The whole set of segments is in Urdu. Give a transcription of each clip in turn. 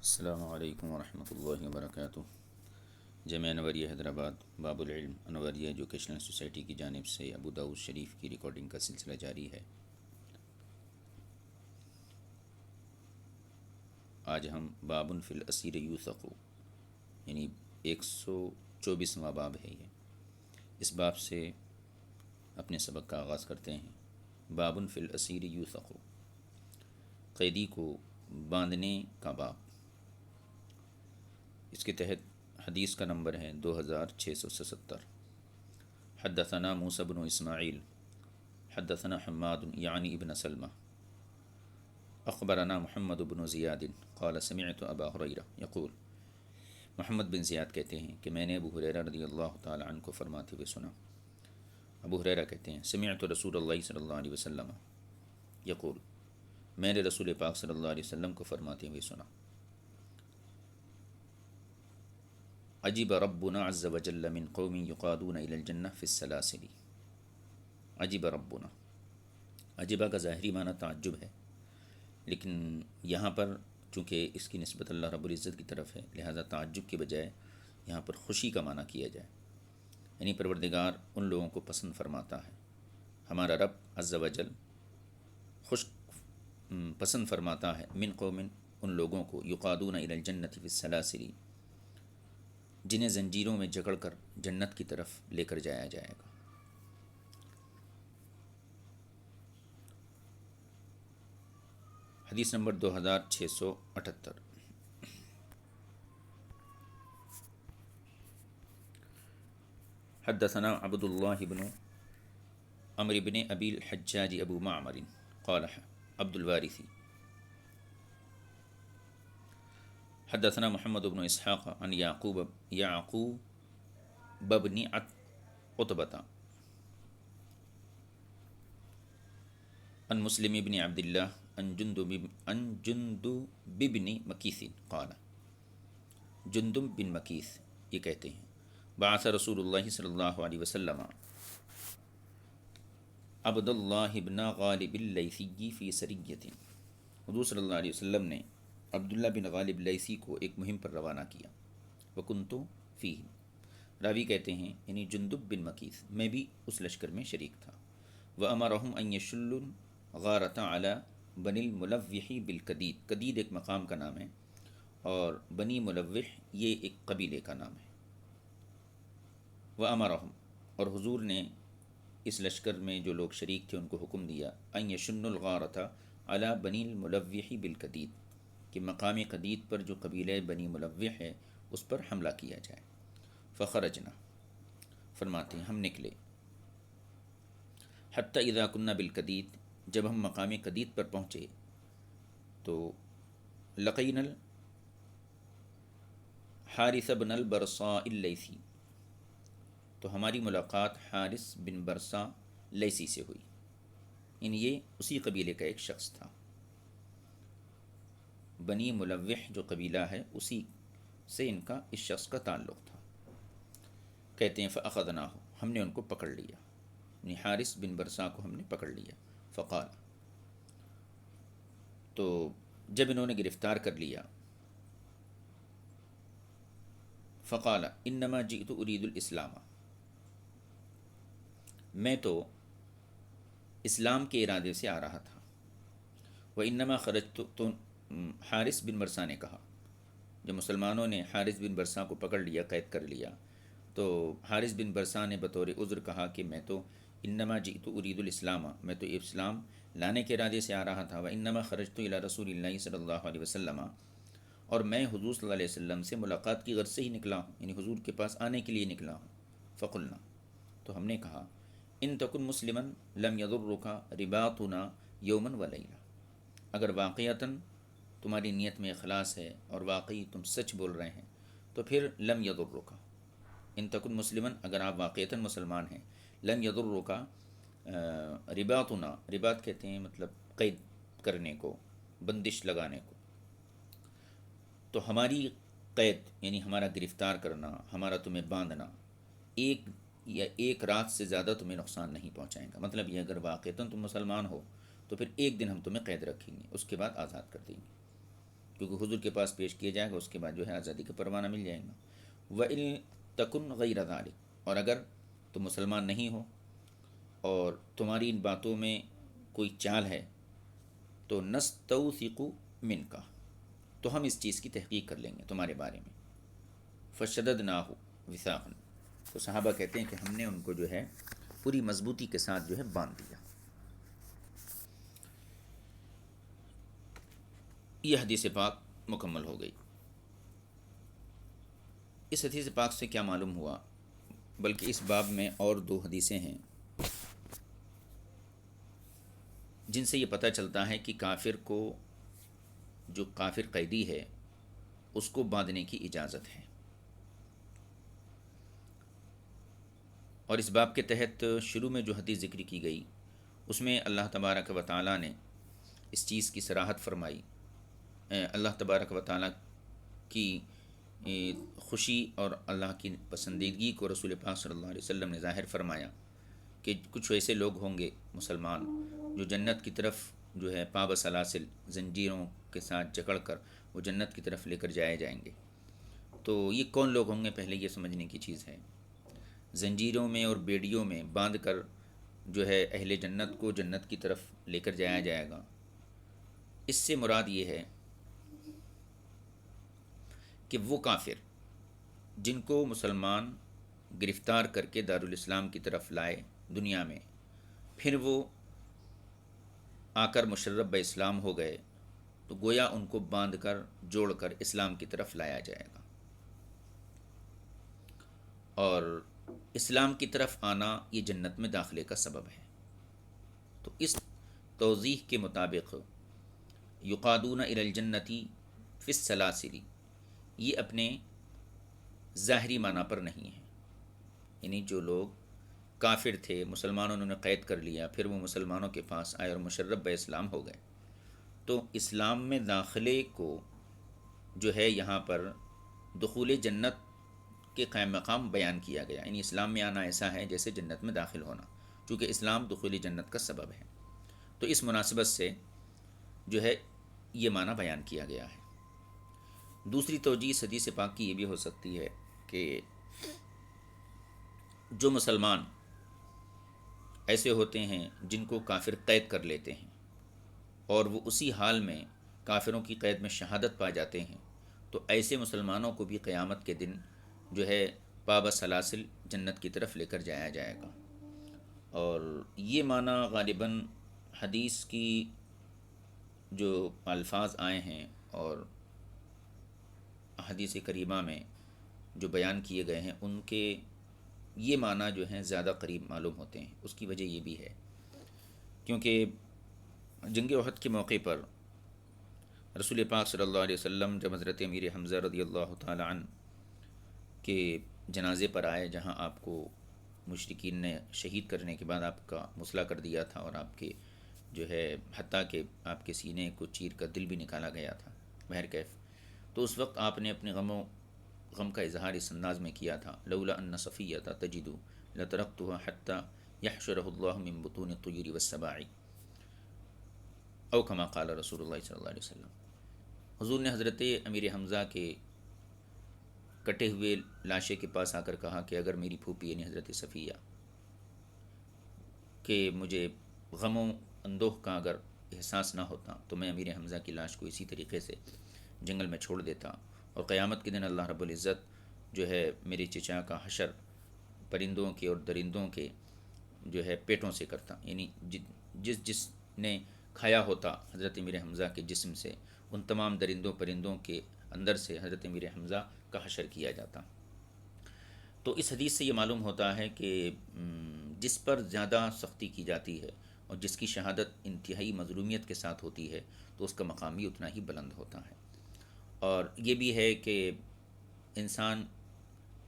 السلام علیکم ورحمۃ اللہ وبرکاتہ۔ جامعہ انوریہ حیدرآباد باب العلم انوریہ ایجوکیشنل سوسائٹی کی جانب سے ابو داؤد شریف کی ریکارڈنگ کا سلسلہ جاری ہے۔ آج ہم باب فی الاسیر یوثق یعنی 124واں باب ہے یہ، اس باب سے اپنے سبق کا آغاز کرتے ہیں۔ باب فی الاسیر یوثق، قیدی کو باندھنے کا باب۔ اس کے تحت حدیث کا نمبر ہے 2677۔ حدثنا موسیٰ بن اسماعیل حدثنا حماد یعنی ابن سلمہ اخبرنا محمد بن زیاد قال سمعت ابا ہریرہ یقول، محمد بن زیاد کہتے ہیں کہ میں نے ابو ہریرہ رضی اللہ تعالی عنہ کو فرماتے ہوئے سنا۔ ابو ہریرہ کہتے ہیں سمعت رسول اللہ صلی اللہ علیہ وسلم یقول، میں نے رسول پاک صلی اللہ علیہ وسلم کو فرماتے ہوئے سنا۔ عجب ربنا عز وجل من قوم یقادون الی الجنہ فی السلاسل۔ عجب ربنا، عجبہ کا ظاہری معنی تعجب ہے، لیکن یہاں پر چونکہ اس کی نسبت اللہ رب العزت کی طرف ہے، لہذا تعجب کے بجائے یہاں پر خوشی کا معنی کیا جائے، یعنی پروردگار ان لوگوں کو پسند فرماتا ہے، ہمارا رب عز وجل خوش پسند فرماتا ہے من قوم ان لوگوں کو یقادون الی الجنۃ فی السلاسل، جنہیں زنجیروں میں جکڑ کر جنت کی طرف لے کر جایا جائے گا۔ حدیث نمبر 2678۔ حدثنا عبد اللہ بن عمرو بن ابی الحجاج ابو معمر قال عبد الوارث حدثنا محمد بن اسحاق عن یعقوب بن عتبہ عن مسلم بن عبد اللہ عن جندب بن مکیث قال، جندب بن مکیث یہ کہتے ہیں بعث رسول اللہ صلی اللہ علیہ وسلم عبد اللہ بن غالب اللیثی فی سریۃ، حضور صلی اللہ علیہ وسلم نے عبداللہ بن غالب لیثی کو ایک مہم پر روانہ کیا۔ وکنت فیہ، راوی کہتے ہیں یعنی جندب بن مکیث، میں بھی اس لشکر میں شریک تھا۔ وامرہم ان یشلوا الغارۃ علی بنی الملوح بالکدید، کدید ایک مقام کا نام ہے اور بنی ملوح یہ ایک قبیلے کا نام ہے۔ وامرہم، اور حضور نے اس لشکر میں جو لوگ شریک تھے ان کو حکم دیا ان یشنوا الغارۃ علی بنی الملوح بالکدید، کہ مقام قدید پر جو قبیلہ بنی ملوح ہے اس پر حملہ کیا جائے۔ فخرجنا، فرماتے ہیں ہم نکلے، حتی اذا کنا بالکدید، جب ہم مقام قدید پر پہنچے تو لقینا الحارث بن البرصاء اللیثی، تو ہماری ملاقات حارث بن برصا لیثی سے ہوئی، یعنی یہ اسی قبیلے کا ایک شخص تھا، بنی ملوح جو قبیلہ ہے اسی سے ان کا اس شخص کا تعلق تھا۔ کہتے ہیں فاخذناہ، ہم نے ان کو پکڑ لیا، یعنی حارث بن برصا کو ہم نے پکڑ لیا۔ فقال، تو جب انہوں نے گرفتار کر لیا، فقال انما جئت اريد الاسلام، میں تو اسلام کے ارادے سے آ رہا تھا۔ وانما خرجت، تو حارث بن برصا نے کہا، جب مسلمانوں نے حارث بن برصا کو پکڑ لیا، قید کر لیا، تو حارث بن برصا نے بطور عذر کہا کہ میں تو انما جئت اريد الاسلام، میں تو اسلام لانے کے ارادے سے آ رہا تھا۔ وانما خرجت الى رسول اللہ صلی اللہ علیہ وسلم، اور میں حضور صلی اللہ علیہ وسلم سے ملاقات کی غرض سے ہی نکلا ہوں، یعنی حضور کے پاس آنے کے لیے نکلا ہوں۔ فقلنا، تو ہم نے کہا ان تکن مسلما لم یضرک رباطنا یوما ولیلہ، اگر واقعتاً تمہاری نیت میں اخلاص ہے اور واقعی تم سچ بول رہے ہیں تو پھر لم یضرک، ان تکن مسلما، اگر آپ واقعتاً مسلمان ہیں، لم یضرک رباطنا، رباط کہتے ہیں مطلب قید کرنے کو، بندش لگانے کو، تو ہماری قید یعنی ہمارا گرفتار کرنا، ہمارا تمہیں باندھنا ایک رات سے زیادہ تمہیں نقصان نہیں پہنچائے گا۔ مطلب یہ اگر واقعتاً تم مسلمان ہو تو پھر ایک دن ہم تمہیں قید رکھیں گے، اس کے بعد آزاد کر دیں گے۔ کیونکہ حضور کے پاس پیش کیا جائے گا، اس کے بعد جو ہے آزادی کا پروانہ مل جائے گا۔ وَإِن تَكُنْ غَيْرَ ذَلِكَ، اور اگر تم مسلمان نہیں ہو اور تمہاری ان باتوں میں کوئی چال ہے تو نستوثق منک، تو ہم اس چیز کی تحقیق کر لیں گے تمہارے بارے میں۔ فشددناہ وثاقا، تو صحابہ کہتے ہیں کہ ہم نے ان کو جو ہے پوری مضبوطی کے ساتھ جو ہے باندھ دیا۔ یہ حدیث پاک مکمل ہو گئی۔ اس حدیث پاک سے کیا معلوم ہوا، بلکہ اس باب میں اور 2 حدیثیں ہیں جن سے یہ پتہ چلتا ہے کہ کافر کو، جو کافر قیدی ہے، اس کو باندھنے کی اجازت ہے۔ اور اس باب کے تحت شروع میں جو حدیث ذکر کی گئی اس میں اللہ تبارک و تعالیٰ نے اس چیز کی صراحت فرمائی۔ اللہ تبارک و تعالیٰ کی خوشی اور اللہ کی پسندیدگی کو رسول پاک صلی اللہ علیہ وسلم نے ظاہر فرمایا کہ کچھ ایسے لوگ ہوں گے مسلمان جو جنت کی طرف جو ہے پاب سلاسل، زنجیروں کے ساتھ جکڑ کر وہ جنت کی طرف لے کر جائے جائیں گے۔ تو یہ کون لوگ ہوں گے، پہلے یہ سمجھنے کی چیز ہے۔ زنجیروں میں اور بیڑیوں میں باندھ کر جو ہے اہل جنت کو جنت کی طرف لے کر جایا جائے گا۔ اس سے مراد یہ ہے کہ وہ کافر جن کو مسلمان گرفتار کر کے دارالاسلام کی طرف لائے دنیا میں، پھر وہ آ کر مشرف بہ اسلام ہو گئے، تو گویا ان کو باندھ کر جوڑ کر اسلام کی طرف لایا جائے گا۔ اور اسلام کی طرف آنا یہ جنت میں داخلے کا سبب ہے۔ تو اس توضیح کے مطابق یقادون الی الجنتی فی السلاسل، یہ اپنے ظاہری معنی پر نہیں ہے، یعنی جو لوگ کافر تھے، مسلمانوں نے انہیں قید کر لیا، پھر وہ مسلمانوں کے پاس آئے اور مشرف بہ اسلام ہو گئے، تو اسلام میں داخلے کو جو ہے یہاں پر دخول جنت کے قائم مقام بیان کیا گیا، یعنی اسلام میں آنا ایسا ہے جیسے جنت میں داخل ہونا، چونکہ اسلام دخول جنت کا سبب ہے۔ تو اس مناسبت سے جو ہے یہ معنی بیان کیا گیا ہے۔ دوسری توجہ اس حدیث پاک کی یہ بھی ہو سکتی ہے کہ جو مسلمان ایسے ہوتے ہیں جن کو کافر قید کر لیتے ہیں اور وہ اسی حال میں کافروں کی قید میں شہادت پا جاتے ہیں، تو ایسے مسلمانوں کو بھی قیامت کے دن جو ہے پاب سلاسل جنت کی طرف لے کر جایا جائے گا۔ اور یہ معنی غالباً حدیث کی جو الفاظ آئے ہیں اور حدیث کریمہ میں جو بیان کیے گئے ہیں ان کے یہ معنی جو ہیں زیادہ قریب معلوم ہوتے ہیں۔ اس کی وجہ یہ بھی ہے کیونکہ جنگ احد کے موقع پر رسول پاک صلی اللہ علیہ وسلم جب حضرت امیر حمزہ رضی اللہ تعالی عنہ کے جنازے پر آئے، جہاں آپ کو مشرکین نے شہید کرنے کے بعد آپ کا مسئلہ کر دیا تھا اور آپ کے جو ہے حتیٰ کہ آپ کے سینے کو چیر کر دل بھی نکالا گیا تھا بہرکیف، تو اس وقت آپ نے اپنے غم کا اظہار اس انداز میں کیا تھا، لولا ان صفیۃ تجد لترکتها حتی یحشرہ اللہ من بطون الطیر والسباع، او کما قال رسول اللہ صلی اللہ علیہ وسلم۔ حضور نے حضرت امیر حمزہ کے کٹے ہوئے لاشے کے پاس آ کر کہا کہ اگر میری پھوپھی یعنی حضرت صفیہ کہ مجھے غم و اندوہ کا اگر احساس نہ ہوتا تو میں امیر حمزہ کی لاش کو اسی طریقے سے جنگل میں چھوڑ دیتا، اور قیامت کے دن اللہ رب العزت جو ہے میرے چچا کا حشر پرندوں کے اور درندوں کے جو ہے پیٹوں سے کرتا، یعنی جس نے کھایا ہوتا حضرت امیر حمزہ کے جسم سے، ان تمام درندوں پرندوں کے اندر سے حضرت امیر حمزہ کا حشر کیا جاتا۔ تو اس حدیث سے یہ معلوم ہوتا ہے کہ جس پر زیادہ سختی کی جاتی ہے اور جس کی شہادت انتہائی مظلومیت کے ساتھ ہوتی ہے تو اس کا مقام بھی اتنا ہی بلند ہوتا ہے۔ اور یہ بھی ہے کہ انسان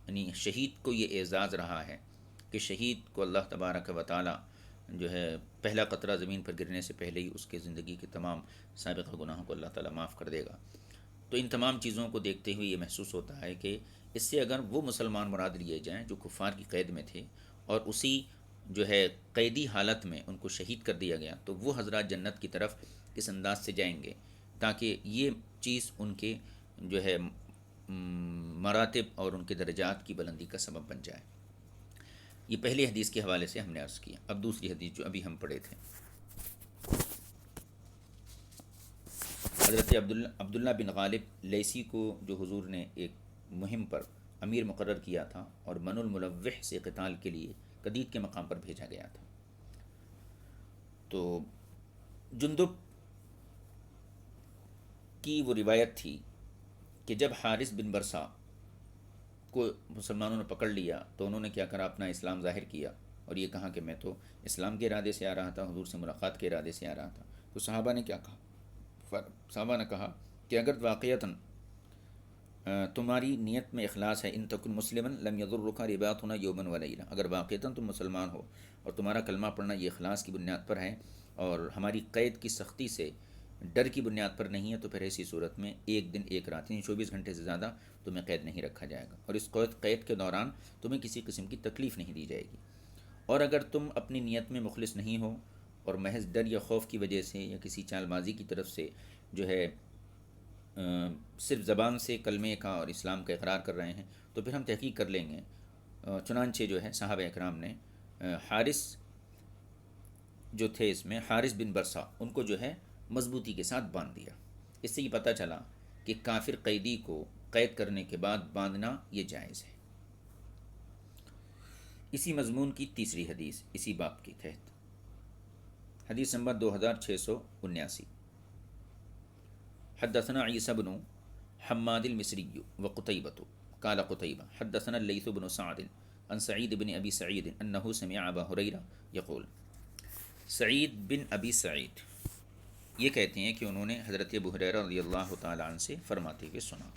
یعنی شہید کو یہ اعزاز رہا ہے کہ شہید کو اللہ تبارک و تعالی جو ہے پہلا قطرہ زمین پر گرنے سے پہلے ہی اس کے زندگی کے تمام سابقہ گناہوں کو اللہ تعالی معاف کر دے گا۔ تو ان تمام چیزوں کو دیکھتے ہوئے یہ محسوس ہوتا ہے کہ اس سے اگر وہ مسلمان مراد لیے جائیں جو کفار کی قید میں تھے اور اسی جو ہے قیدی حالت میں ان کو شہید کر دیا گیا، تو وہ حضرات جنت کی طرف کس انداز سے جائیں گے تاکہ یہ چیز ان کے جو ہے مراتب اور ان کے درجات کی بلندی کا سبب بن جائے۔ یہ پہلی حدیث کے حوالے سے ہم نے عرض کیا۔ اب دوسری حدیث جو ابھی ہم پڑھے تھے، حضرت عبداللہ بن غالب لیسی کو جو حضور نے ایک مہم پر امیر مقرر کیا تھا اور من الملوح سے قتال کے لیے قدید کے مقام پر بھیجا گیا تھا، تو جندب کی وہ روایت تھی کہ جب حارث بن برسا کو مسلمانوں نے پکڑ لیا تو انہوں نے کیا کرا، اپنا اسلام ظاہر کیا اور یہ کہا کہ میں تو اسلام کے ارادے سے آ رہا تھا، حضور سے ملاقات کے ارادے سے آ رہا تھا۔ تو صحابہ نے کیا کہا؟ صحابہ نے کہا کہ اگر واقعتاً تمہاری نیت میں اخلاص ہے، ان تکن مسلمن لم یضرک رباطنا یوما ولیلہ، اگر واقعتاً تم مسلمان ہو اور تمہارا کلمہ پڑھنا یہ اخلاص کی بنیاد پر ہے اور ہماری قید کی سختی سے ڈر کی بنیاد پر نہیں ہے، تو پھر ایسی صورت میں ایک دن ایک رات یعنی 24 گھنٹے سے زیادہ تمہیں قید نہیں رکھا جائے گا، اور اس قید کے دوران تمہیں کسی قسم کی تکلیف نہیں دی جائے گی۔ اور اگر تم اپنی نیت میں مخلص نہیں ہو اور محض ڈر یا خوف کی وجہ سے یا کسی چال بازی کی طرف سے جو ہے صرف زبان سے کلمے کا اور اسلام کا اقرار کر رہے ہیں، تو پھر ہم تحقیق کر لیں گے۔ چنانچہ جو ہے صحابہ اکرام نے حارث جو تھے، اس میں حارث بن برسا، ان کو جو ہے مضبوطی کے ساتھ باندھ دیا۔ اس سے یہ پتہ چلا کہ کافر قیدی کو قید کرنے کے بعد باندھنا یہ جائز ہے۔ اسی مضمون کی تیسری حدیث اسی باب کے تحت، حدیث نمبر 2679، حدثنا عیسی بن حماد المصری وقتیبۃ قال قتیبہ حدثنا اللیث بن سعد عن سعید بن ابی سعید انہ سمع ابا ہریرہ یقول، سعید بن ابی سعید یہ کہتے ہیں کہ انہوں نے حضرت ابو ہریرہ رضی اللہ تعالی عنہ سے فرماتے ہوئے سنا،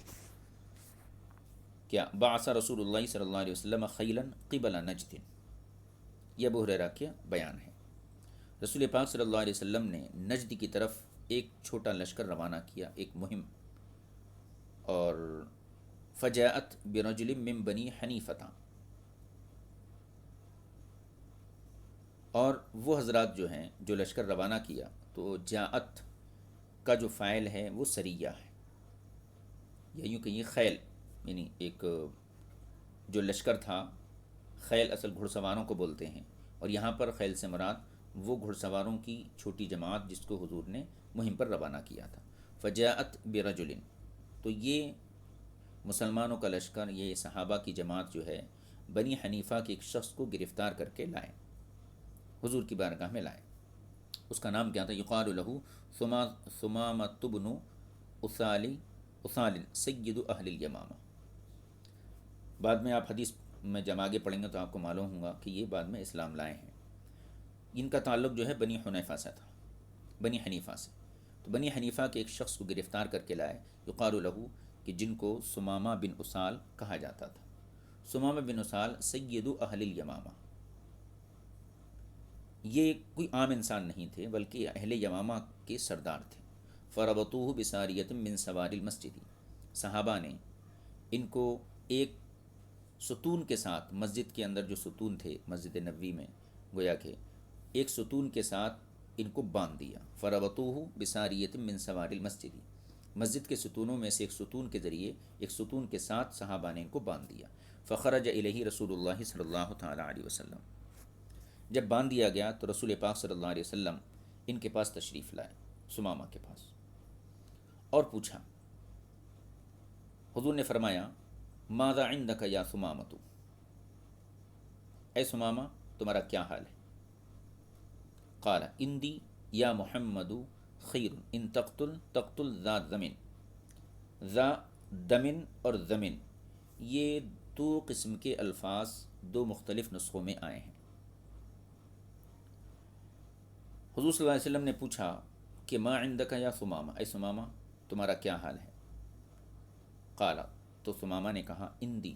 کیا بعث رسول اللہ صلی اللہ علیہ وسلم خیلا قبل نجد، یہ ابو ہریرہ کا بیان ہے، رسول پاک صلی اللہ علیہ وسلم نے نجد کی طرف ایک چھوٹا لشکر روانہ کیا، ایک مہم، اور فجاءت برجل من بنی حنیفہ، اور وہ حضرات جو ہیں جو لشکر روانہ کیا، تو جاءت کا جو فاعل ہے وہ سریہ ہے، یا یوں کہ یہ خیل، یعنی ایک جو لشکر تھا، خیل اصل گھڑ سواروں کو بولتے ہیں، اور یہاں پر خیل سے مراد وہ گھڑ سواروں کی چھوٹی جماعت جس کو حضور نے مہم پر روانہ کیا تھا۔ فجاءت برجل، تو یہ مسلمانوں کا لشکر، یہ صحابہ کی جماعت جو ہے بنی حنیفہ کے ایک شخص کو گرفتار کر کے لائے، حضور کی بارگاہ میں لائے۔ اس کا نام کیا تھا؟ یقال لہ ثمامۃ بن اثال سید اہل الیمامہ۔ بعد میں آپ حدیث میں جب آگے پڑھیں گے تو آپ کو معلوم ہوگا کہ یہ بعد میں اسلام لائے ہیں۔ ان کا تعلق جو ہے بنی حنیفہ سے تھا، بنی حنیفہ سے، تو بنی حنیفہ کے ایک شخص کو گرفتار کر کے لائے، یقال لہ، کہ جن کو ثمامہ بن اسال کہا جاتا تھا۔ ثمامہ بن اسال سید اہل الیمامہ، یہ کوئی عام انسان نہیں تھے بلکہ اہل یمامہ کے سردار تھے۔ فربطوہ بساریۃ من سوار المسجد، صحابہ نے ان کو ایک ستون کے ساتھ، مسجد کے اندر جو ستون تھے مسجد نبوی میں، گویا کہ ایک ستون کے ساتھ ان کو باندھ دیا۔ فربطوہ بساریۃ من سوار المسجد، مسجد کے ستونوں میں سے ایک ستون کے ذریعے، ایک ستون کے ساتھ صحابہ نے ان کو باندھ دیا۔ فخرج الیہ رسول اللہ صلی اللہ تعالی علیہ وسلم، جب باندھ دیا گیا تو رسول پاک صلی اللہ علیہ وسلم ان کے پاس تشریف لائے، ثمامہ کے پاس، اور پوچھا۔ حضور نے فرمایا، ماذا عندک یا ثمامۃ، اے ثمامہ تمہارا کیا حال ہے؟ قال اندی یا محمد خیر ان تقتل تقتل ذا ضمن، ذا دمن اور ضمن یہ دو قسم کے الفاظ دو مختلف نسخوں میں آئے ہیں۔ حضور صلی اللہ علیہ وسلم نے پوچھا کہ ما عندک یا ثمامہ، اے ثمامہ تمہارا کیا حال ہے؟ قال، تو ثمامہ نے کہا، اندی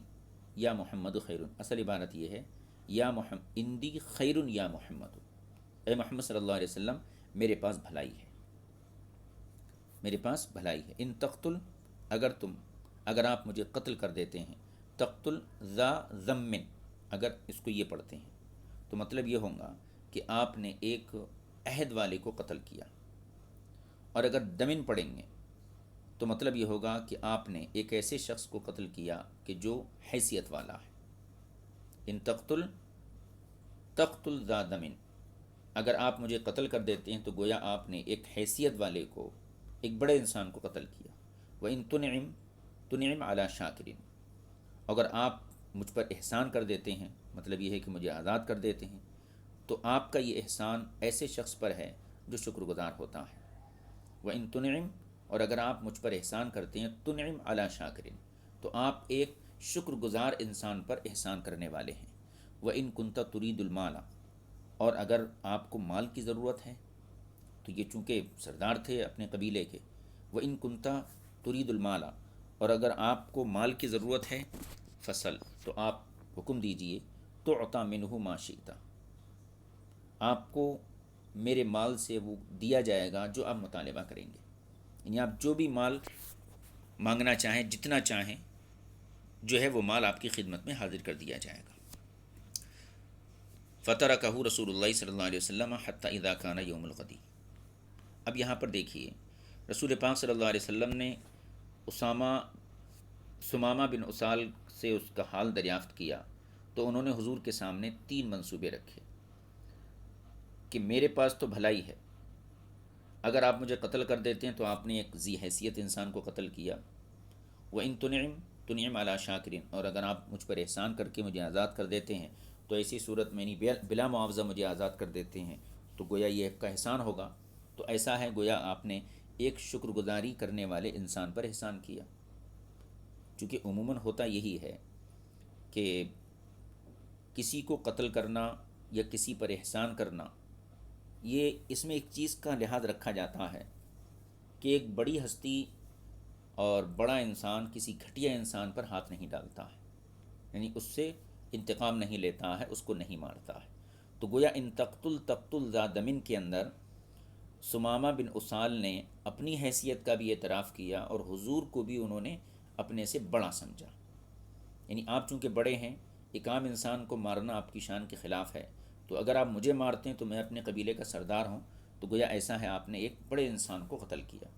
یا محمد خیر، اصل عبارت یہ ہے یا اندی خیر یا محمد، اے محمد صلی اللہ علیہ وسلم میرے پاس بھلائی ہے، میرے پاس بھلائی ہے۔ ان تقتل، اگر آپ مجھے قتل کر دیتے ہیں، تقتل ذا ضمن، اگر اس کو یہ پڑھتے ہیں تو مطلب یہ ہوگا کہ آپ نے ایک عہد والے کو قتل کیا، اور اگر دمن پڑھیں گے تو مطلب یہ ہوگا کہ آپ نے ایک ایسے شخص کو قتل کیا کہ جو حیثیت والا ہے. ان تقتل ذا دمن، اگر آپ مجھے قتل کر دیتے ہیں تو گویا آپ نے ایک حیثیت والے کو، ایک بڑے انسان کو قتل کیا. وَإِن تُنْعِمْ عَلَى شَاكِرٍ، اگر آپ مجھ پر احسان کر دیتے ہیں، مطلب یہ ہے کہ مجھے آزاد کر دیتے ہیں، تو آپ کا یہ احسان ایسے شخص پر ہے جو شکر گزار ہوتا ہے. وَإِن تُنْعِمْ، اور اگر آپ مجھ پر احسان کرتے ہیں، تُنْعِمْ عَلَى شَاكِرٍ، تو آپ ایک شکر گزار انسان پر احسان کرنے والے ہیں. وَإِن كُنْتَ تُرِيدُ الْمَالَ، اور اگر آپ کو مال کی ضرورت ہے، تو یہ چونکہ سردار تھے اپنے قبیلے کے. وَإِن كُنْتَ تُرِيدُ الْمَالَ، اور اگر آپ کو مال کی ضرورت ہے، فصل، تو آپ حکم دیجئے، تُعْطَى مِنْهُ مَا شِئْتَ، آپ کو میرے مال سے وہ دیا جائے گا جو آپ مطالبہ کریں گے. یعنی آپ جو بھی مال مانگنا چاہیں، جتنا چاہیں، جو ہے وہ مال آپ کی خدمت میں حاضر کر دیا جائے گا. فَتَرَكَهُ رسول اللہ صلی اللہ علیہ وسلم حتی اذا کان یوم الغد. اب یہاں پر دیکھیے، رسول پاک صلی اللہ علیہ وسلم نے ثمامہ بن اسال سے اس کا حال دریافت کیا، تو انہوں نے حضور کے سامنے 3 منصوبے رکھے کہ میرے پاس تو بھلائی ہے، اگر آپ مجھے قتل کر دیتے ہیں تو آپ نے ایک ذی حیثیت انسان کو قتل کیا. وَإِن تُنْعِمْ عَلَى شَاكِرٍ، اور اگر آپ مجھ پر احسان کر کے مجھے آزاد کر دیتے ہیں تو ایسی صورت میں نہیں، بلا معاوضہ مجھے آزاد کر دیتے ہیں تو گویا یہ ایک کا احسان ہوگا. تو ایسا ہے گویا آپ نے ایک شکر گزاری کرنے والے انسان پر احسان کیا. چونکہ عموماً ہوتا یہی ہے کہ کسی کو قتل کرنا یا کسی پر احسان کرنا، یہ اس میں ایک چیز کا لحاظ رکھا جاتا ہے کہ ایک بڑی ہستی اور بڑا انسان کسی گھٹیا انسان پر ہاتھ نہیں ڈالتا ہے، یعنی اس سے انتقام نہیں لیتا ہے، اس کو نہیں مارتا ہے. تو گویا ان تقتل ذا دمن کے اندر ثمامہ بن اسال نے اپنی حیثیت کا بھی اعتراف کیا اور حضور کو بھی انہوں نے اپنے سے بڑا سمجھا. یعنی آپ چونکہ بڑے ہیں، ایک عام انسان کو مارنا آپ کی شان کے خلاف ہے، تو اگر آپ مجھے مارتے ہیں تو میں اپنے قبیلے کا سردار ہوں، تو گویا ایسا ہے آپ نے ایک بڑے انسان کو قتل کیا.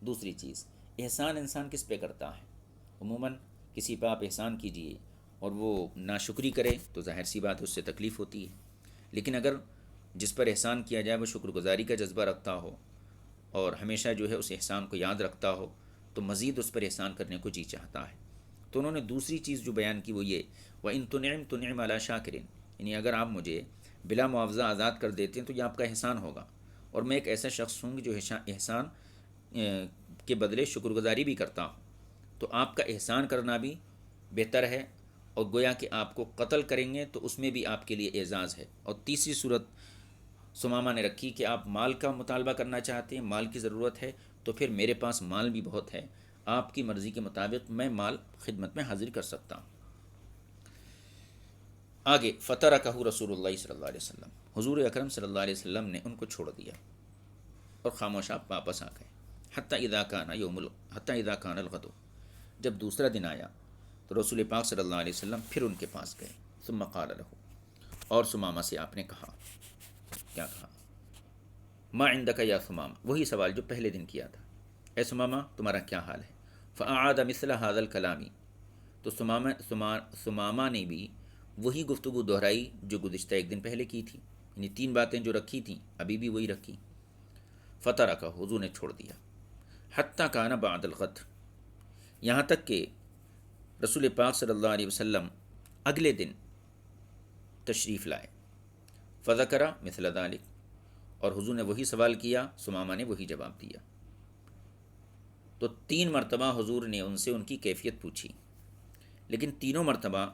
دوسری چیز، احسان انسان کس پہ کرتا ہے؟ عموماً کسی پہ آپ احسان کیجئے اور وہ ناشکری کرے تو ظاہر سی بات ہے اس سے تکلیف ہوتی ہے. لیکن اگر جس پر احسان کیا جائے وہ شکر گزاری کا جذبہ رکھتا ہو اور ہمیشہ جو ہے اس احسان کو یاد رکھتا ہو، تو مزید اس پر احسان کرنے کو جی چاہتا ہے. تو انہوں نے دوسری چیز جو بیان کی وہ یہ، وَإِن تُنْعِمْ عَلَى شَاكِرٍ، یعنی اگر آپ مجھے بلا معاوضہ آزاد کر دیتے ہیں تو یہ آپ کا احسان ہوگا، اور میں ایک ایسا شخص ہوں جو احسان کے بدلے شکر گزاری بھی کرتا ہوں. تو آپ کا احسان کرنا بھی بہتر ہے، اور گویا کہ آپ کو قتل کریں گے تو اس میں بھی آپ کے لیے اعزاز ہے. اور تیسری صورت ثمامہ نے رکھی کہ آپ مال کا مطالبہ کرنا چاہتے ہیں، مال کی ضرورت ہے، تو پھر میرے پاس مال بھی بہت ہے، آپ کی مرضی کے مطابق میں مال خدمت میں حاضر کر سکتا ہوں. آگے فَتَرَكَهُ رسول اللہ صلی اللہ علیہ وسلم، حضور اکرم صلی اللہ علیہ وسلم نے ان کو چھوڑ دیا اور خاموش آپ واپس آ گئے. حتی اذا کان الغد، جب دوسرا دن آیا تو رسول پاک صلی اللہ علیہ وسلم پھر ان کے پاس گئے. ثم قال له، اور ثمامہ سے آپ نے کہا، کیا کہا؟ ما عندک یا ثمامہ، وہی سوال جو پہلے دن کیا تھا، اے ثمامہ تمہارا کیا حال ہے؟ فاعاد مثل هذا الكلام، تو ثمامہ نے بھی وہی گفتگو دہرائی جو گزشتہ ایک دن پہلے کی تھی، یعنی 3 باتیں جو رکھی تھیں ابھی بھی وہی رکھی. فترکہ، حضور نے چھوڑ دیا. حتی کان بعد الغد، یہاں تک کہ رسول پاک صلی اللہ علیہ وسلم اگلے دن تشریف لائے. فذکر مثل ذلک، اور حضور نے وہی سوال کیا، ثمامہ نے وہی جواب دیا. تو 3 مرتبہ حضور نے ان سے ان کی کیفیت پوچھی، لیکن تینوں مرتبہ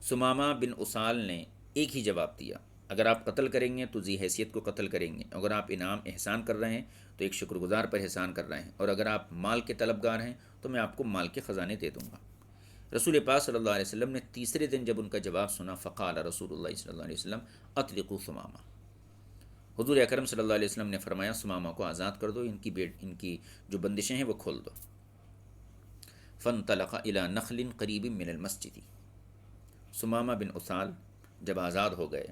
ثمامہ بن اسال نے ایک ہی جواب دیا، اگر آپ قتل کریں گے تو ذی حیثیت کو قتل کریں گے، اگر آپ انعام احسان کر رہے ہیں تو ایک شکر گزار پر احسان کر رہے ہیں، اور اگر آپ مال کے طلبگار ہیں تو میں آپ کو مال کے خزانے دے دوں گا. رسول پاک صلی اللہ علیہ وسلم نے تیسرے دن جب ان کا جواب سنا، فقال رسول اللہ صلی اللہ علیہ وسلم اطلقوا ثمامہ، حضور اکرم صلی اللہ علیہ وسلم نے فرمایا ثمامہ کو آزاد کر دو، ان کی جو بندشیں ہیں وہ کھول دو. فانطلق الی نخل قریب من المسجد، ثمامہ بن اسال جب آزاد ہو گئے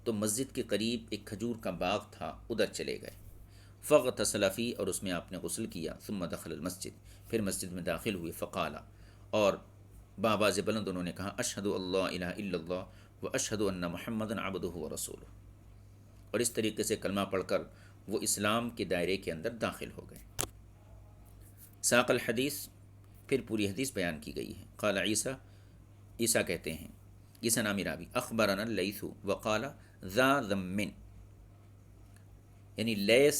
تو مسجد کے قریب ایک کھجور کا باغ تھا، ادھر چلے گئے. فاغتسل فی، اور اس میں آپ نے غسل کیا، ثم دخل المسجد، پھر مسجد میں داخل ہوئے، فقال، اور بآواز بلند انہوں نے کہا، اشہد اللہ الہ الا اللہ و اشہد ان محمدا عبدہ و رسولہ، اور اس طریقے سے کلمہ پڑھ کر وہ اسلام کے دائرے کے اندر داخل ہو گئے۔ ساق الحدیث، پھر پوری حدیث بیان کی گئی ہے۔ قال عیسیٰ، عیسیٰ کہتے ہیں، عیسیٰ نامی راوی، اخبرنا اللیث وقال ذا ذم، یعنی لیث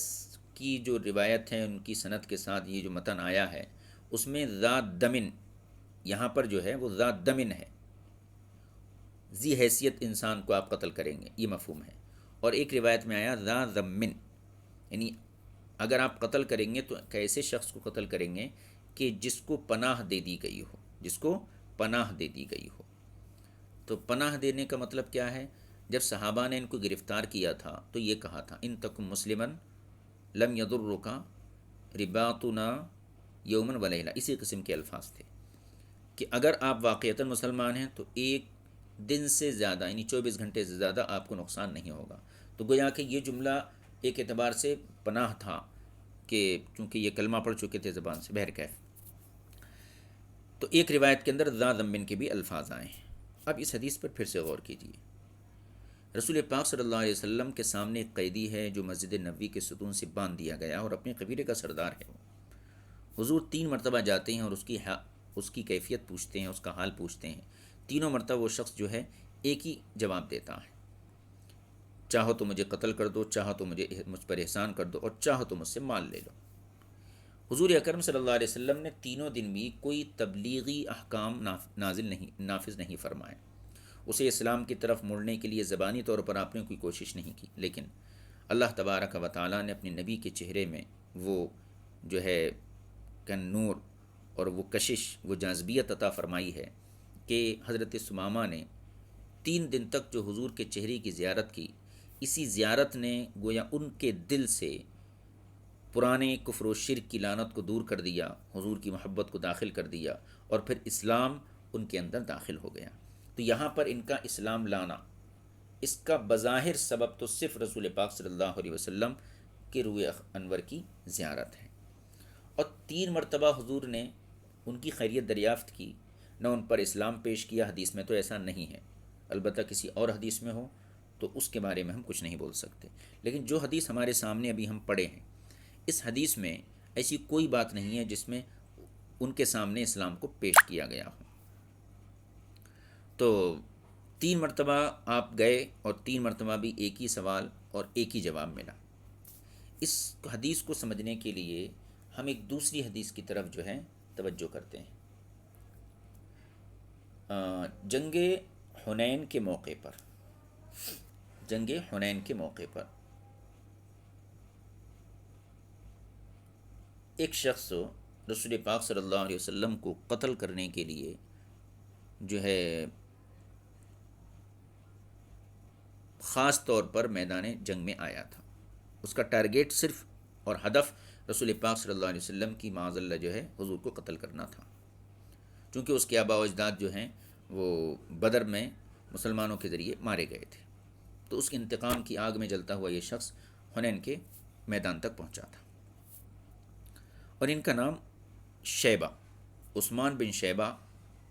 کی جو روایت ہے ان کی سند کے ساتھ یہ جو متن آیا ہے اس میں ذا دمن، یہاں پر جو ہے وہ ذا دمن ہے، ذی حیثیت انسان کو آپ قتل کریں گے، یہ مفہوم ہے۔ اور ایک روایت میں آیا ذا ذمن، یعنی اگر آپ قتل کریں گے تو ایسے شخص کو قتل کریں گے کہ جس کو پناہ دے دی گئی ہو، جس کو پناہ دے دی گئی ہو۔ تو پناہ دینے کا مطلب کیا ہے؟ جب صحابہ نے ان کو گرفتار کیا تھا تو یہ کہا تھا، ان تکم مسلمن لم یضرک رباطنا یومن ولیلہ، اسی قسم کے الفاظ تھے کہ اگر آپ واقعتاً مسلمان ہیں تو ایک دن سے زیادہ، یعنی 24 گھنٹے سے زیادہ آپ کو نقصان نہیں ہوگا۔ تو گویا کہ یہ جملہ ایک اعتبار سے پناہ تھا، کہ چونکہ یہ کلمہ پڑھ چکے تھے زبان سے، بہرکیف۔ تو ایک روایت کے اندر ذا ذمن کے بھی الفاظ آئے ہیں۔ اب اس حدیث پر پھر سے غور کیجیے۔ رسول پاک صلی اللہ علیہ وسلم کے سامنے ایک قیدی ہے جو مسجد نبوی کے ستون سے باندھ دیا گیا اور اپنے قبیلے کا سردار ہے۔ حضور 3 مرتبہ جاتے ہیں اور اس کی کیفیت پوچھتے ہیں، اس کا حال پوچھتے ہیں۔ تینوں مرتبہ وہ شخص جو ہے ایک ہی جواب دیتا ہے، چاہو تو مجھے قتل کر دو، چاہو تو مجھ پر احسان کر دو، اور چاہو تو مجھ سے مال لے لو۔ حضور اکرم صلی اللہ علیہ وسلم نے تینوں دن بھی کوئی تبلیغی احکام نافذ نہیں فرمائے۔ اسے اسلام کی طرف مڑنے کے لیے زبانی طور پر آپ نے کوئی کوشش نہیں کی، لیکن اللہ تبارک و تعالیٰ نے اپنے نبی کے چہرے میں وہ جو ہے نور اور وہ کشش، وہ جاذبیت عطا فرمائی ہے کہ حضرت ثمامہ نے 3 دن تک جو حضور کے چہرے کی زیارت کی، اسی زیارت نے گویا ان کے دل سے پرانے کفر و شرک کی لعنت کو دور کر دیا، حضور کی محبت کو داخل کر دیا، اور پھر اسلام ان کے اندر داخل ہو گیا۔ تو یہاں پر ان کا اسلام لانا، اس کا بظاہر سبب تو صرف رسول پاک صلی اللہ علیہ وسلم کے روح انور کی زیارت ہے۔ اور 3 مرتبہ حضور نے ان کی خیریت دریافت کی، نہ ان پر اسلام پیش کیا۔ حدیث میں تو ایسا نہیں ہے، البتہ کسی اور حدیث میں ہو تو اس کے بارے میں ہم کچھ نہیں بول سکتے، لیکن جو حدیث ہمارے سامنے ابھی ہم پڑھے ہیں، اس حدیث میں ایسی کوئی بات نہیں ہے جس میں ان کے سامنے اسلام کو پیش کیا گیا ہو۔ تو 3 مرتبہ آپ گئے اور 3 مرتبہ بھی ایک ہی سوال اور ایک ہی جواب ملا۔ اس حدیث کو سمجھنے کے لیے ہم ایک دوسری حدیث کی طرف جو ہے توجہ کرتے ہیں۔ جنگ حنین کے موقع پر ایک شخص رسول پاک صلی اللہ علیہ وسلم کو قتل کرنے کے لیے جو ہے خاص طور پر میدان جنگ میں آیا تھا۔ اس کا ٹارگیٹ صرف اور ہدف رسول پاک صلی اللہ علیہ وسلم کی معاذ اللہ جو ہے حضور کو قتل کرنا تھا، چونکہ اس کے آباء و اجداد جو ہیں وہ بدر میں مسلمانوں کے ذریعے مارے گئے تھے۔ تو اس کے انتقام کی آگ میں جلتا ہوا یہ شخص حنین کے میدان تک پہنچا تھا، اور ان کا نام شیبہ، عثمان بن شیبہ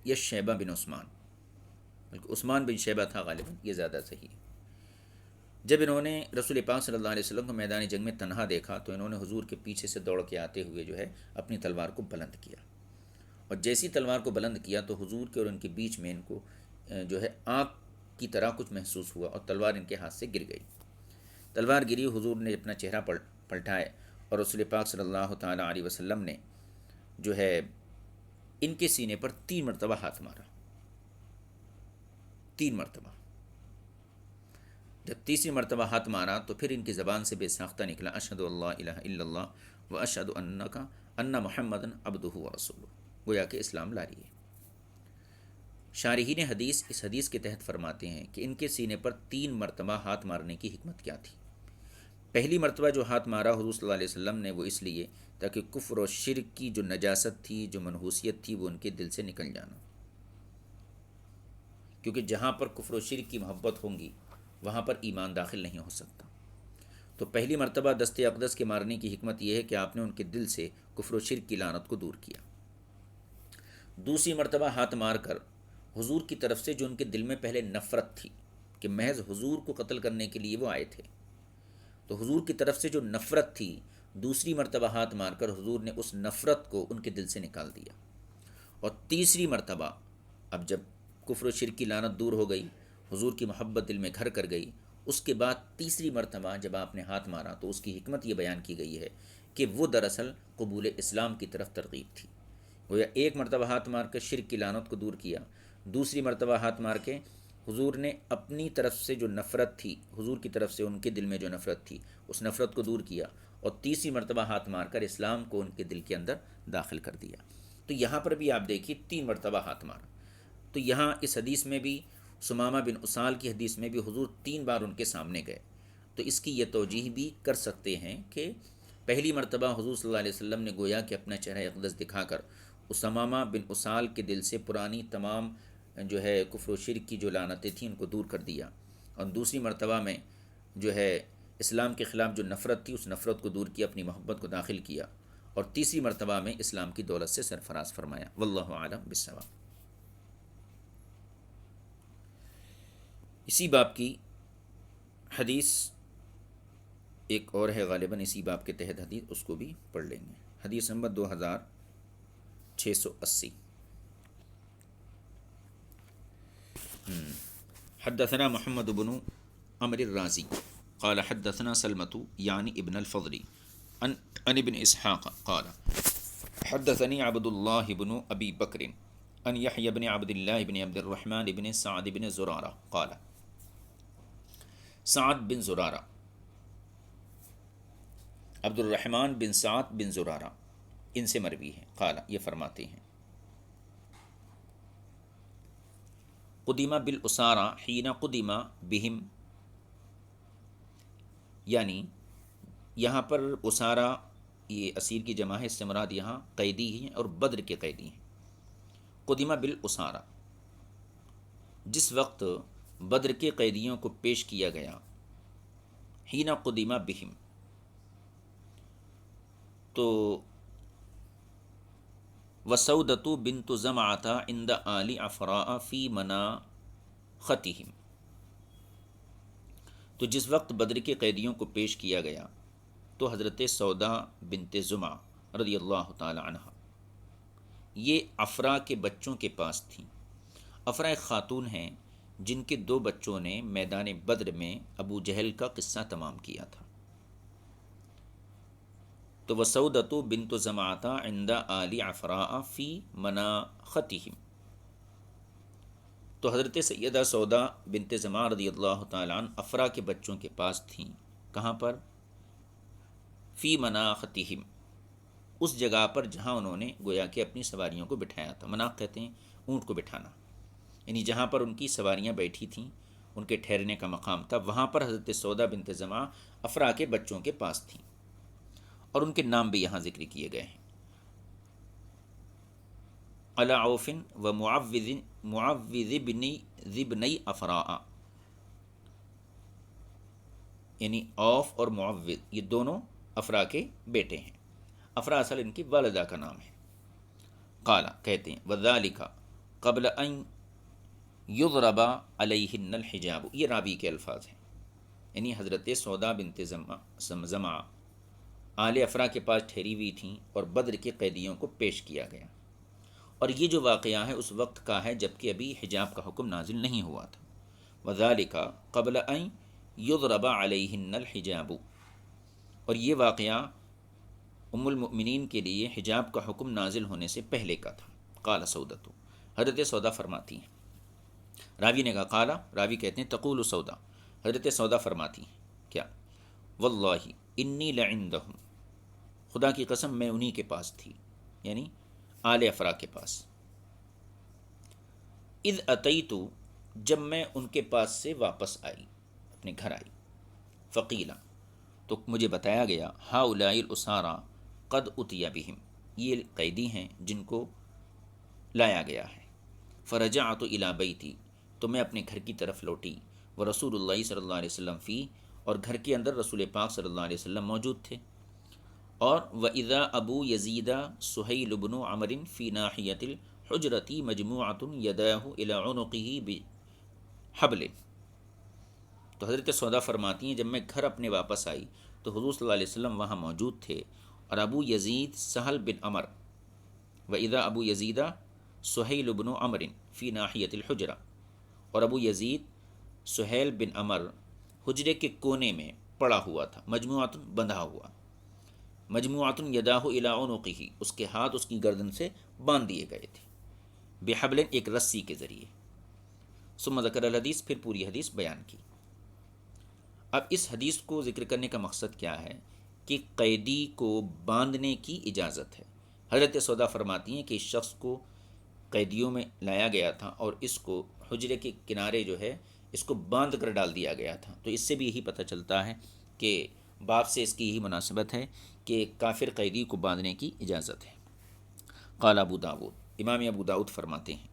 یا شیبہ بن عثمان، بلکہ عثمان بن شیبہ تھا غالباً، یہ زیادہ صحیح ہے۔ جب انہوں نے رسول پاک صلی اللہ علیہ وسلم کو میدان جنگ میں تنہا دیکھا تو انہوں نے حضور کے پیچھے سے دوڑ کے آتے ہوئے جو ہے اپنی تلوار کو بلند کیا، اور جیسی تلوار کو بلند کیا تو حضور کے اور ان کے بیچ میں ان کو جو ہے آگ کی طرح کچھ محسوس ہوا، اور تلوار ان کے ہاتھ سے گر گئی۔ تلوار گری، حضور نے اپنا چہرہ پلٹائے اور رسول پاک صلی اللہ تعالیٰ علیہ وسلم نے جو ہے ان کے سینے پر 3 مرتبہ ہاتھ مارا، 3 مرتبہ۔ جب تیسری مرتبہ ہاتھ مارا تو پھر ان کی زبان سے بے ساختہ نکلا، اشہد اللہ الہ الا اللہ و اشہد ان محمدًا عبدہ و رسولہ، گویا کہ اسلام لا رہی ہے۔ شارحین حدیث اس حدیث کے تحت فرماتے ہیں کہ ان کے سینے پر 3 مرتبہ ہاتھ مارنے کی حکمت کیا تھی۔ پہلی مرتبہ جو ہاتھ مارا حضور صلی اللہ علیہ وسلم نے، وہ اس لیے تاکہ کفر و شرک کی جو نجاست تھی، جو منحوسیت تھی، وہ ان کے دل سے نکل جانا، کیونکہ جہاں پر کفر و شرک کی محبت ہوں گی وہاں پر ایمان داخل نہیں ہو سکتا۔ تو پہلی مرتبہ دست اقدس کے مارنے کی حکمت یہ ہے کہ آپ نے ان کے دل سے کفر و شرک کی لعنت کو دور کیا۔ دوسری مرتبہ ہاتھ مار کر حضور کی طرف سے جو ان کے دل میں پہلے نفرت تھی کہ محض حضور کو قتل کرنے کے لیے وہ آئے تھے، تو حضور کی طرف سے جو نفرت تھی، دوسری مرتبہ ہاتھ مار کر حضور نے اس نفرت کو ان کے دل سے نکال دیا۔ اور تیسری مرتبہ اب جب کفر و شرک کی لعنت دور ہو گئی، حضور کی محبت دل میں گھر کر گئی، اس کے بعد تیسری مرتبہ جب آپ نے ہاتھ مارا تو اس کی حکمت یہ بیان کی گئی ہے کہ وہ دراصل قبول اسلام کی طرف ترغیب تھی۔ گویا ایک مرتبہ ہاتھ مار کر شرک کی لعنت کو دور کیا، دوسری مرتبہ ہاتھ مار کے حضور نے اپنی طرف سے جو نفرت تھی، حضور کی طرف سے ان کے دل میں جو نفرت تھی، اس نفرت کو دور کیا، اور تیسری مرتبہ ہاتھ مار کر اسلام کو ان کے دل کے اندر داخل کر دیا۔ تو یہاں پر بھی آپ دیکھیے 3 مرتبہ ہاتھ مارا۔ تو یہاں اس حدیث میں بھی، ثمامہ بن اسال کی حدیث میں بھی حضور 3 بار ان کے سامنے گئے۔ تو اس کی یہ توجیہ بھی کر سکتے ہیں کہ پہلی مرتبہ حضور صلی اللہ علیہ وسلم نے گویا کہ اپنا چہرہ اقدس دکھا کر ثمامہ بن اسال کے دل سے پرانی تمام جو ہے کفر و شرک کی جو لعنتیں تھیں ان کو دور کر دیا، اور دوسری مرتبہ میں جو ہے اسلام کے خلاف جو نفرت تھی اس نفرت کو دور کیا، اپنی محبت کو داخل کیا، اور تیسری مرتبہ میں اسلام کی دولت سے سرفراز فرمایا۔ واللہ اعلم بالصواب۔ اسی باب کی حدیث ایک اور ہے، غالباً اسی باب کے تحت حدیث، اس کو بھی پڑھ لیں گے۔ حدیث نمبر 2680۔ حدثنا محمد بن عمرو الرازی قال حدثنا سلمة یعنی ابن الفضل عن ابن اسحاق قال حدثني عبد الله بن ابی بکر عن یحیی بن عبد الله بن عبد الرحمن بن سعد بن زرارہ قال سعد بن زرارہ، عبد الرحمن بن سعد بن زرارہ، ان سے مروی ہے، قال یہ فرماتے ہیں قدیمہ بالاسارہ حین قدیمہ بہم، یعنی یہاں پر اسارہ یہ اسیر کی جمع ہے، اس سے مراد یہاں قیدی ہیں اور بدر کے قیدی ہیں۔ قدیمہ بالاسارہ، جس وقت بدر کے قیدیوں کو پیش کیا گیا، حین قدیمہ بہم، تو وسودۃ بنت زمعۃ عند آل عفراء فی مناختہم، تو جس وقت بدر کے قیدیوں کو پیش کیا گیا تو حضرت سودا بنت زمع رضی اللہ تعالی عنہ یہ افرا کے بچوں کے پاس تھیں۔ افرا ایک خاتون ہیں جن کے 2 بچوں نے میدان بدر میں ابو جہل کا قصہ تمام کیا تھا۔ تو وسودۃ بنت زمعۃ عند آل عفراء فی مناختہم، تو حضرت سیدہ سودا بنت زمعہ رضی اللہ تعالیٰ عنہ افرا کے بچوں کے پاس تھیں، کہاں پر؟ فی مناختہم، اس جگہ پر جہاں انہوں نے گویا کہ اپنی سواریوں کو بٹھایا تھا۔ مناخ کہتے ہیں اونٹ کو بٹھانا، یعنی جہاں پر ان کی سواریاں بیٹھی تھیں، ان کے ٹھہرنے کا مقام تھا، وہاں پر حضرت سودا بنت زمعہ افرا کے بچوں کے پاس تھیں، اور ان کے نام بھی یہاں ذکر کیے گئے ہیں، علی عوف و معوذ ابنی افراء، یعنی عوف اور معوذ یہ دونوں افرا کے بیٹے ہیں۔ افرا اصل ان کی والدہ کا نام ہے۔ قال کہتے ہیں وذالک قبل ان یضرب علیہن الحجاب، یہ راوی کے الفاظ ہیں، یعنی حضرت سودا بنت زمعہ آل افرا کے پاس ٹھہری ہوئی تھیں اور بدر کے قیدیوں کو پیش کیا گیا، اور یہ جو واقعہ ہے اس وقت کا ہے جبکہ ابھی حجاب کا حکم نازل نہیں ہوا تھا۔ وذالک قبل ان یضرب علیہن الحجاب، اور یہ واقعہ ام المؤمنین کے لیے حجاب کا حکم نازل ہونے سے پہلے کا تھا۔ قال سودۃ، حضرت سودا فرماتی ہیں، راوی نے کہا قال، راوی کہتے ہیں تقول سودا، حضرت سودا فرماتی ہیں کیا؟ واللہ انی لعندہم، خدا کی قسم میں انہی کے پاس تھی، یعنی آل افرا کے پاس۔ اذ اتیت، جب میں ان کے پاس سے واپس آئی، اپنے گھر آئی، فقیلا، تو مجھے بتایا گیا، ہؤلاء الاسارى قد اتی بہم، یہ قیدی ہیں جن کو لایا گیا ہے۔ فرجعت الی بیتی، تو میں اپنے گھر کی طرف لوٹی، ورسول اللہ صلی اللہ علیہ وسلم فی، اور گھر کے اندر رسول پاک صلی اللہ علیہ وسلم موجود تھے۔ اور وَإِذَا ابو یزید سہیل بن عمر فی ناحیۃ الحجرۃ مجموعۃ یداہ الی عنقہ بحبل۔ تو حضرت سودا فرماتی ہیں جب میں گھر اپنے واپس آئی تو حضور صلی اللہ علیہ وسلم وہاں موجود تھے، اور ابو یزید سہل بن عمر، وَإِذَا ابو یزید سہیل بن عمر فی ناحیۃ الحجرہ، اور ابو یزید سہیل بن عمر حجرے کے کونے میں پڑا ہوا تھا، مجموعۃ بندھا ہوا، مجموعۃ یداہ الی عنقہ، اس کے ہاتھ اس کی گردن سے باندھ دیے گئے تھے، بحبل، ایک رسی کے ذریعے۔ ثم ذکر الحدیث، پھر پوری حدیث بیان کی۔ اب اس حدیث کو ذکر کرنے کا مقصد کیا ہے کہ قیدی کو باندھنے کی اجازت ہے۔ حضرت سودا فرماتی ہیں کہ اس شخص کو قیدیوں میں لایا گیا تھا اور اس کو حجرے کے کنارے جو ہے اس کو باندھ کر ڈال دیا گیا تھا، تو اس سے بھی یہی پتہ چلتا ہے کہ باب سے اس کی یہی مناسبت ہے کہ کافر قیدی کو باندھنے کی اجازت ہے۔ قال ابو داود، امام ابو داود فرماتے ہیں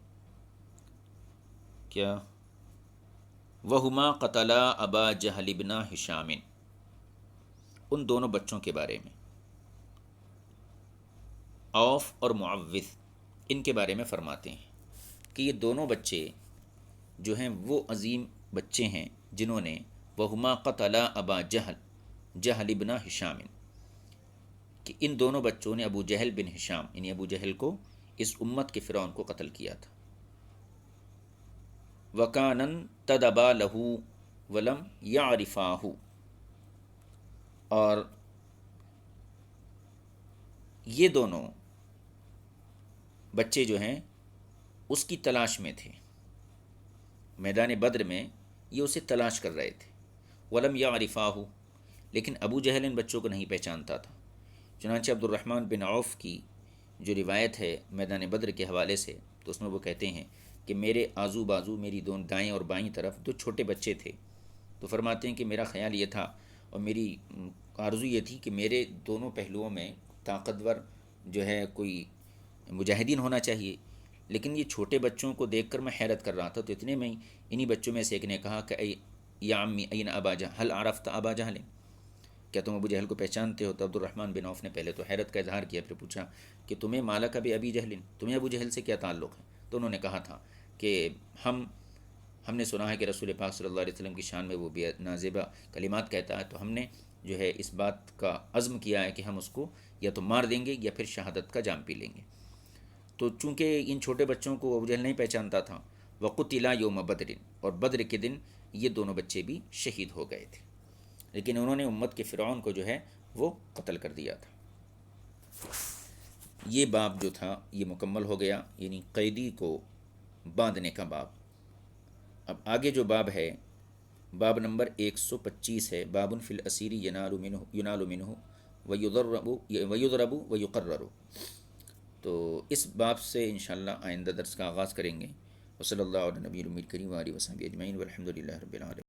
کیا وہما قتلا ابا جہل بن ہشام، ان دونوں بچوں کے بارے میں، عوف اور معوذ، ان کے بارے میں فرماتے ہیں کہ یہ دونوں بچے جو ہیں وہ عظیم بچے ہیں جنہوں نے وہما قتلا ابا جہل بن ہشام، کہ ان دونوں بچوں نے ابو جہل بن ہشام یعنی ابو جہل کو، اس امت کے فرعون کو قتل کیا تھا۔ وَكَانًا تَدَبَا لَهُ وَلَمْ يَعْرِفَاهُ، اور یہ دونوں بچے جو ہیں اس کی تلاش میں تھے، میدان بدر میں یہ اسے تلاش کر رہے تھے۔ وَلَمْ يَعْرِفَاهُ، لیکن ابو جہل ان بچوں کو نہیں پہچانتا تھا۔ چنانچہ عبد الرحمن بن عوف کی جو روایت ہے میدان بدر کے حوالے سے، تو اس میں وہ کہتے ہیں کہ میرے آزو بازو، میری دونوں دائیں اور بائیں طرف دو چھوٹے بچے تھے، تو فرماتے ہیں کہ میرا خیال یہ تھا اور میری آرزو یہ تھی کہ میرے دونوں پہلوؤں میں طاقتور جو ہے کوئی مجاہدین ہونا چاہیے، لیکن یہ چھوٹے بچوں کو دیکھ کر میں حیرت کر رہا تھا۔ تو اتنے میں انہی بچوں میں سے ایک نے کہا کہ یا امی این ابا جہل، هل عرفت ابا جہل، کیا تم ابو جہل کو پہچانتے ہو؟ تو عبد الرحمن بن عوف نے پہلے تو حیرت کا اظہار کیا، پھر پوچھا کہ تمہیں مالک ابی جہل، تمہیں ابو جہل سے کیا تعلق ہے؟ تو انہوں نے کہا تھا کہ ہم نے سنا ہے کہ رسول پاک صلی اللہ علیہ وسلم کی شان میں وہ بے نازیبہ کلمات کہتا ہے، تو ہم نے جو ہے اس بات کا عزم کیا ہے کہ ہم اس کو یا تو مار دیں گے یا پھر شہادت کا جام پی لیں گے۔ تو چونکہ ان چھوٹے بچوں کو ابو جہل نہیں پہچانتا تھا، وقتلا یوم بدر، اور بدر کے دن یہ دونوں بچے بھی شہید ہو گئے تھے، لیکن انہوں نے امت کے فرعون کو جو ہے وہ قتل کر دیا تھا۔ یہ باب جو تھا یہ مکمل ہو گیا، یعنی قیدی کو باندھنے کا باب۔ اب آگے جو باب ہے، باب نمبر 125 ہے، باب فی الاسیر ینال منہ ویضرب ویقرر۔ تو اس باب سے انشاءاللہ آئندہ درس کا آغاز کریں گے۔ وصلی اللہ علیہ نبی الامی الکریم وآلہ وصحبہ اجمعین والحمد للہ رب العالمین۔